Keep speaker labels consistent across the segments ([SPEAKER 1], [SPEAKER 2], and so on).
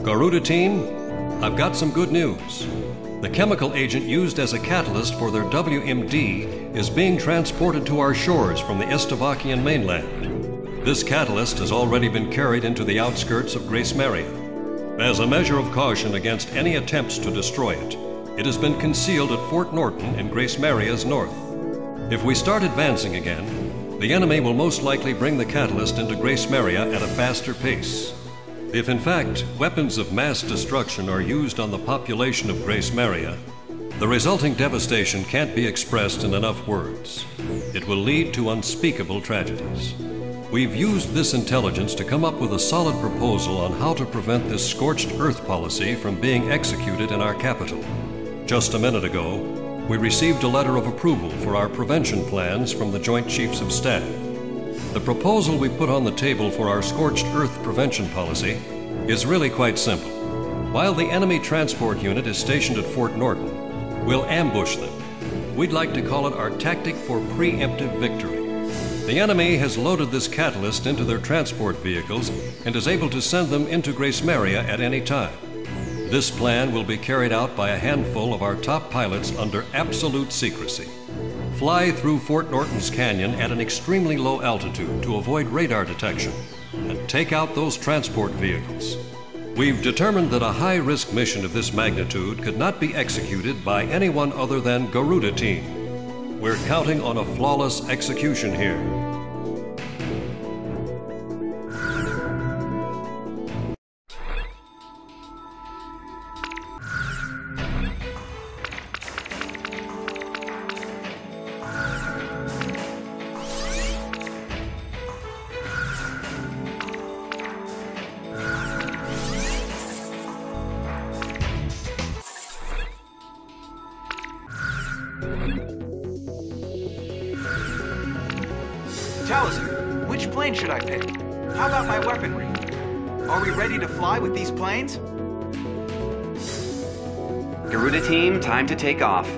[SPEAKER 1] Garuda team, I've got some good news. The chemical agent used as a catalyst for their WMD is being transported to our shores from the Estavakian mainland. This catalyst has already been carried into the outskirts of Grace Maria. As a measure of caution against any attempts to destroy it, it has been concealed at Fort Norton in Grace Maria's north. If we start advancing again, the enemy will most likely bring the catalyst into Grace Maria at a faster pace. If in fact weapons of mass destruction are used on the population of Grace Maria, the resulting devastation can't be expressed in enough words. It will lead to unspeakable tragedies. We've used this intelligence to come up with a solid proposal on how to prevent this scorched earth policy from being executed in our capital. Just a minute ago, we received a letter of approval for our prevention plans from the Joint Chiefs of Staff. The proposal we put on the table for our scorched earth prevention policy is really quite simple. While the enemy transport unit is stationed at Fort Norton, we'll ambush them. We'd like to call it our tactic for preemptive victory. The enemy has loaded this catalyst into their transport vehicles and is able to send them into Grace Maria at any time. This plan will be carried out by a handful of our top pilots under absolute secrecy. Fly through Fort Norton's canyon at an extremely low altitude to avoid radar detection and take out those transport vehicles. We've determined that a high-risk mission of this magnitude could not be executed by anyone other than Garuda team. We're counting on a flawless execution here.
[SPEAKER 2] Talisker, which plane should I pick? How about my weaponry? Are we ready to fly with these planes?
[SPEAKER 3] Garuda team, time to take off.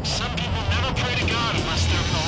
[SPEAKER 4] Some people never pray to God unless they're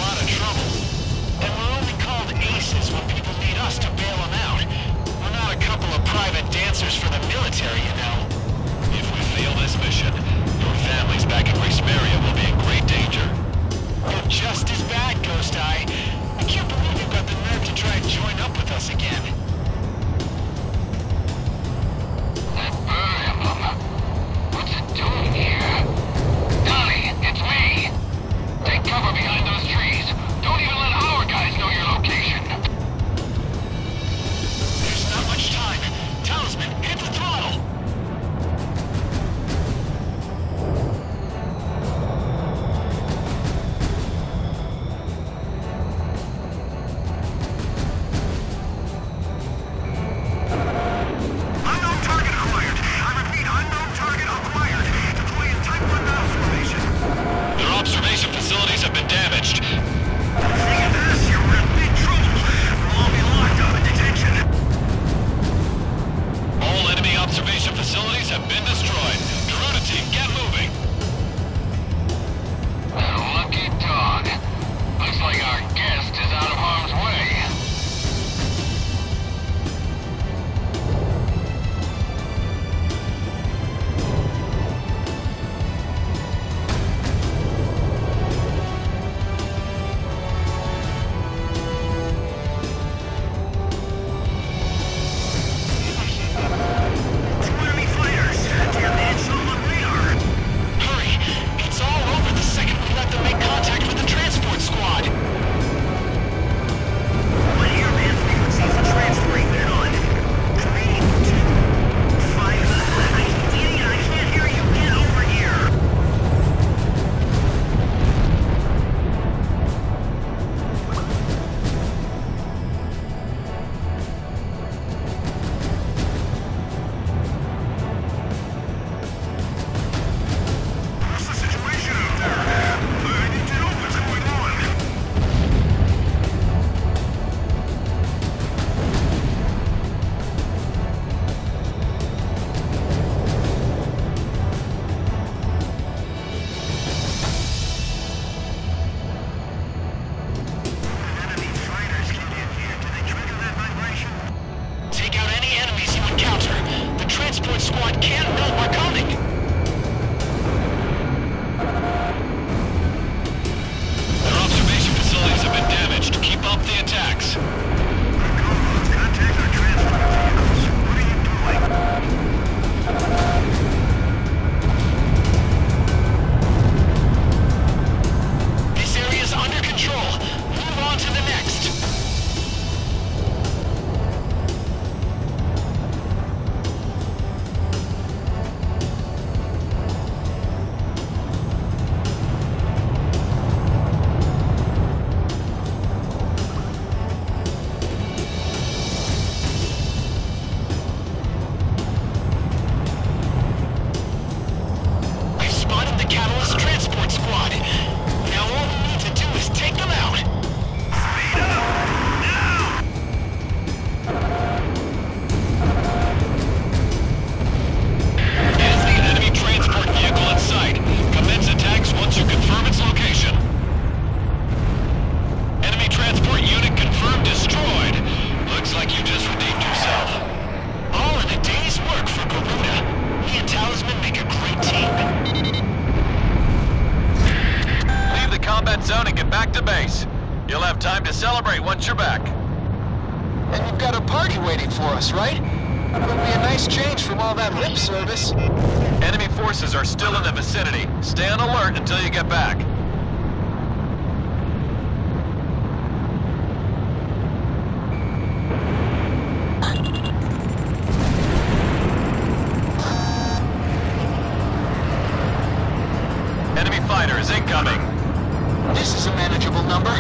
[SPEAKER 4] can't. No, we're coming. Their observation facilities have been damaged. Keep up the attacks.
[SPEAKER 5] Contact our transport vehicles. What are you doing?
[SPEAKER 4] This area is under control. Move on to the next. I've spotted the Catalyst transport squad. Now all we need to do is take them out.
[SPEAKER 5] Speed up! Now!
[SPEAKER 4] Is the enemy transport vehicle in sight? Commence attacks once you confirm its location. Enemy transport unit confirmed destroyed. Looks like you just redeemed yourself. All in a day's work for Garuda. He and Talisman make a great team.
[SPEAKER 6] Leave the combat zone and get back to base. You'll have time to celebrate once you're back.
[SPEAKER 7] And you've got a party waiting for us, right? It'll be a nice change from all that lip service.
[SPEAKER 6] Enemy forces are still in the vicinity. Stay on alert until you get back. Enemy fighters incoming.
[SPEAKER 7] This is a manageable number.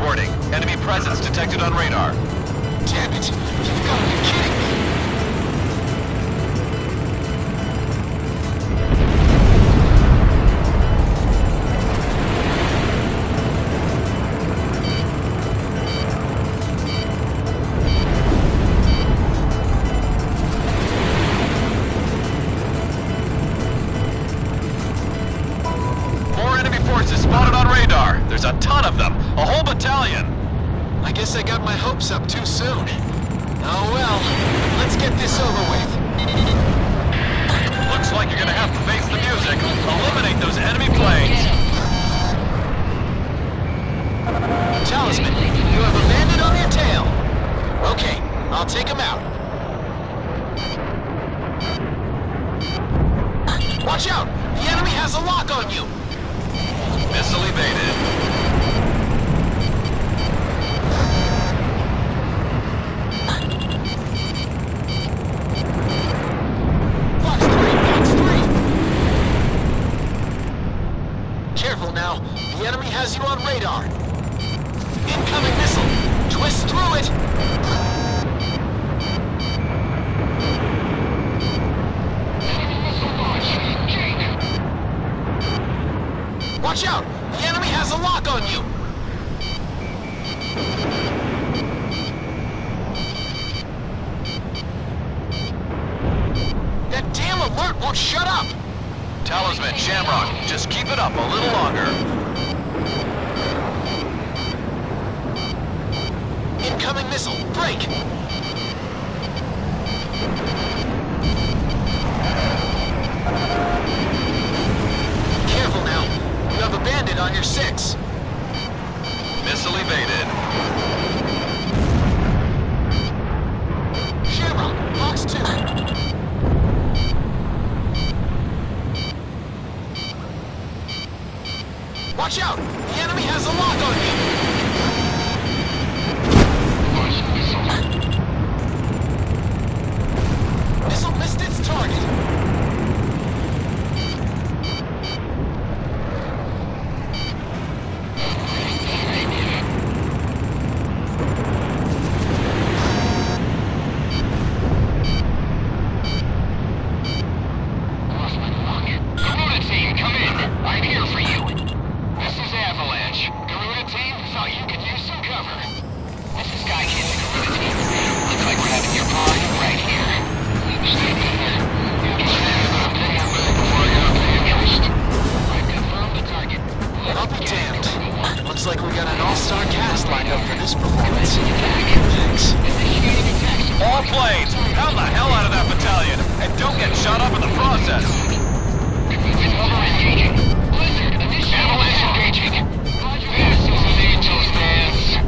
[SPEAKER 6] Warning. Enemy presence detected on radar.
[SPEAKER 7] Damn it! You've got to be kidding me!
[SPEAKER 6] More enemy forces spotted on radar. There's a ton of them. A whole battalion.
[SPEAKER 7] I guess I got my hopes up too soon. Oh well, let's get this over with.
[SPEAKER 6] Looks like you're gonna have to face the music. Eliminate those enemy planes.
[SPEAKER 7] Talisman, you have a bandit on your tail. Okay, I'll take him out. Watch out! The enemy has a lock on you!
[SPEAKER 6] Missile evaded.
[SPEAKER 7] Careful now. The enemy has you on radar. Incoming missile. Twist through it. Watch out! The enemy has a lock on you. That damn alert won't shut up.
[SPEAKER 6] Talisman, Shamrock, just keep it up a little longer.
[SPEAKER 7] Incoming missile. Break. Careful now. You have a bandit on your 6.
[SPEAKER 6] Missile evaded.
[SPEAKER 7] Shamrock, Fox 2. Watch out! The enemy has a lock on you! Missile missed its target.
[SPEAKER 4] Garuda team, come in. I'm here for you. This is Avalanche. Garuda team, thought you
[SPEAKER 7] this performance. Thanks.
[SPEAKER 6] All planes, pound the hell out of that battalion, and don't get shot up in the process.
[SPEAKER 4] Avalanche engaging. This is an Angel stance.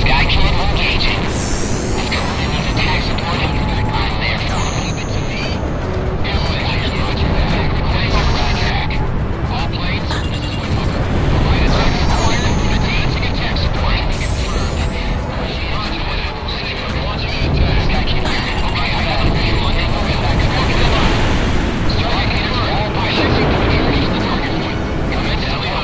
[SPEAKER 4] Sky Cannon engaging. If Corona needs attack support, I'm there for him. Leave it to me. Avalanche, roger that. Thanks for Rajack. All planes, this is Woodhover. Provide attack support. Advancing attack support. Confirmed. Roger that. Launching an attack. Sky Cannon. Okay, I got a visual on your movement back. Go to the line. Strike confirmed. All pilots, penetrating to the target point. Commence LEO.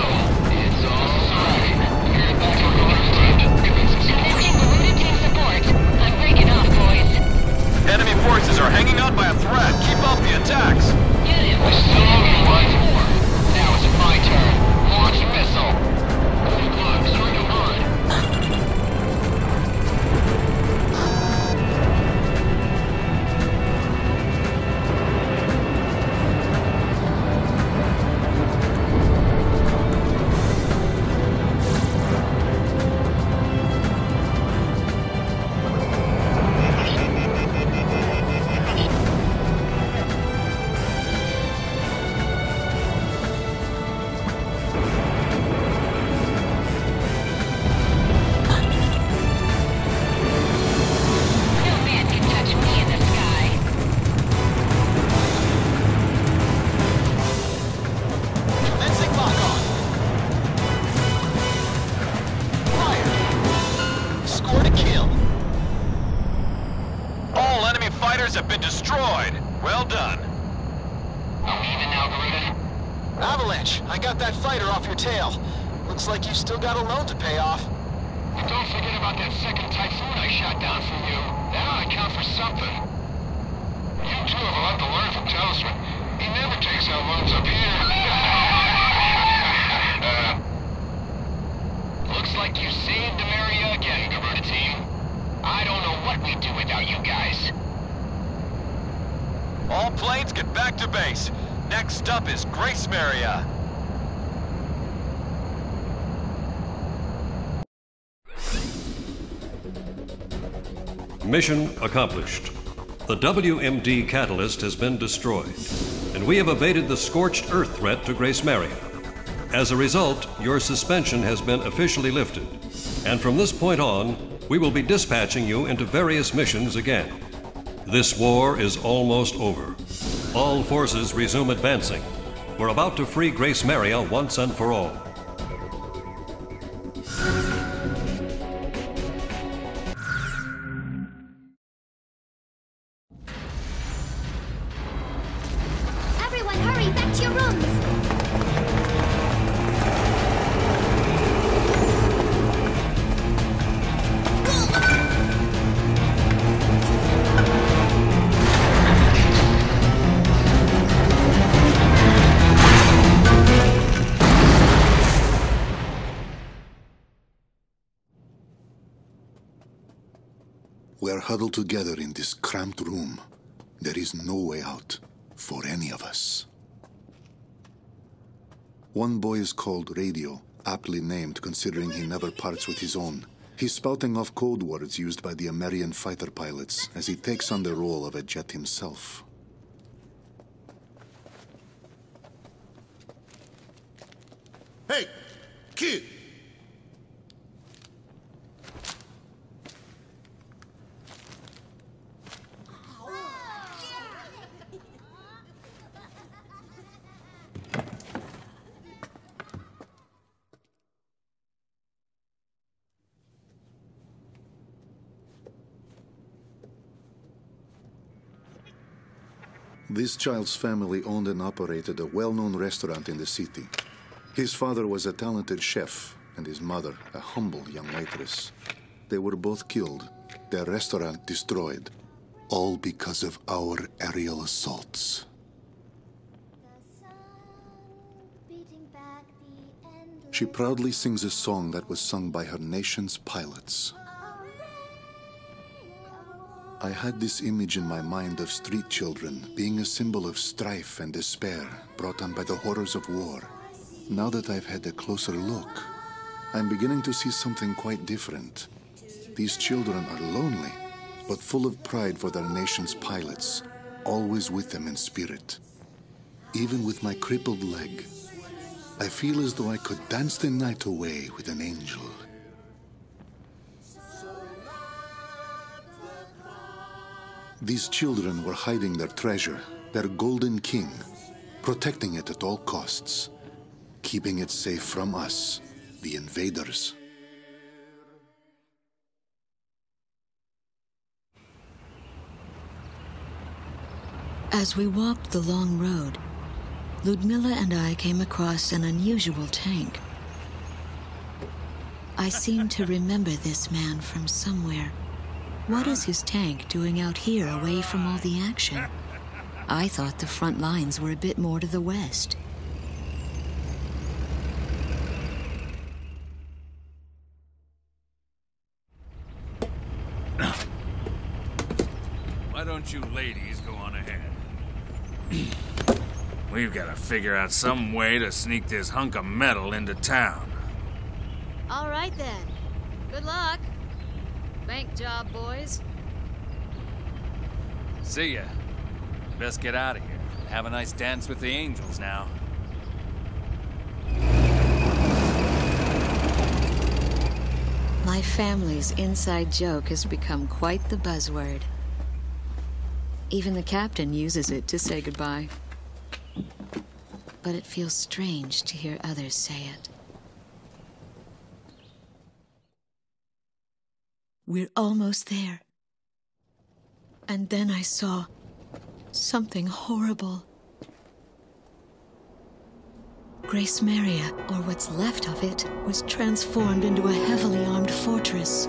[SPEAKER 4] It's all right. Hear back from orders team. Commencing Garuda team support. I'm breaking off, boys.
[SPEAKER 6] Enemy forces are hanging on by a thread. Keep up the attacks.
[SPEAKER 4] We're still on line 4. Now is it my turn? Launch missile. Good luck. Start them on. No man can touch me in the sky.
[SPEAKER 7] Commencing lock-on. Fire. Scored a kill.
[SPEAKER 6] All enemy fighters have been destroyed. Well done.
[SPEAKER 4] Are we even now, Garuda?
[SPEAKER 7] Avalanche, I got that fighter off your tail. Looks like you still got a loan to pay off.
[SPEAKER 4] And don't forget about that second Typhoon I shot down for you. That ought to count for something. You two have a lot to learn from Talisman. He never takes out loans up here. Looks like you saved Demaria again, Garuda team. I don't know what we'd do without you guys.
[SPEAKER 6] All planes get back to base. Next up is Grace Maria.
[SPEAKER 1] Mission accomplished. The WMD catalyst has been destroyed, and we have evaded the scorched earth threat to Grace Maria. As a result, your suspension has been officially lifted, and from this point on, we will be dispatching you into various missions again. This war is almost over. All forces resume advancing. We're about to free Grace Maria once and for all.
[SPEAKER 8] Everyone hurry, back to your rooms!
[SPEAKER 9] We're huddled together in this cramped room. There is no way out for any of us. One boy is called Radio, aptly named considering he never parts with his own. He's spouting off code words used by the American fighter pilots as he takes on the role of a jet himself.
[SPEAKER 5] Hey, kid!
[SPEAKER 9] This child's family owned and operated a well-known restaurant in the city. His father was a talented chef, and his mother a humble young waitress. They were both killed, their restaurant destroyed, all because of our aerial assaults. She proudly sings a song that was sung by her nation's pilots. I had this image in my mind of street children being a symbol of strife and despair brought on by the horrors of war. Now that I've had a closer look, I'm beginning to see something quite different. These children are lonely, but full of pride for their nation's pilots, always with them in spirit. Even with my crippled leg, I feel as though I could dance the night away with an angel. These children were hiding their treasure, their golden king, protecting it at all costs, keeping it safe from us, the invaders.
[SPEAKER 10] As we walked the long road, Ludmilla and I came across an unusual tank. I seem to remember this man from somewhere. What is his tank doing out here away from all the action? I thought the front lines were a bit more to the west.
[SPEAKER 11] Why don't you ladies go on ahead? We've got to figure out some way to sneak this hunk of metal into town.
[SPEAKER 12] All right then. Good luck. Bank job, boys.
[SPEAKER 6] See ya. Best get out of here. Have a nice dance with the angels now.
[SPEAKER 10] My family's inside joke has become quite the buzzword. Even the captain uses it to say goodbye. But it feels strange to hear others say it. We're almost there. And then I saw something horrible. Grace Maria, or what's left of it, was transformed into a heavily armed fortress.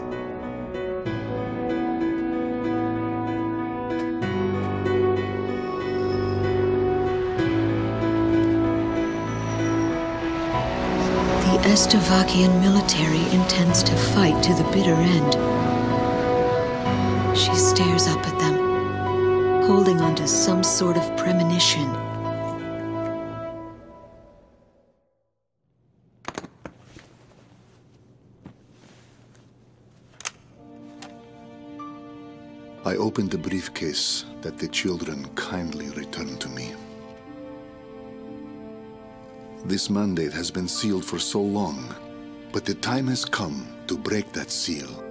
[SPEAKER 10] The Estevakian military intends to fight to the bitter end. She stares up at them, holding on to some sort of premonition.
[SPEAKER 9] I opened the briefcase that the children kindly returned to me. This mandate has been sealed for so long, but the time has come to break that seal.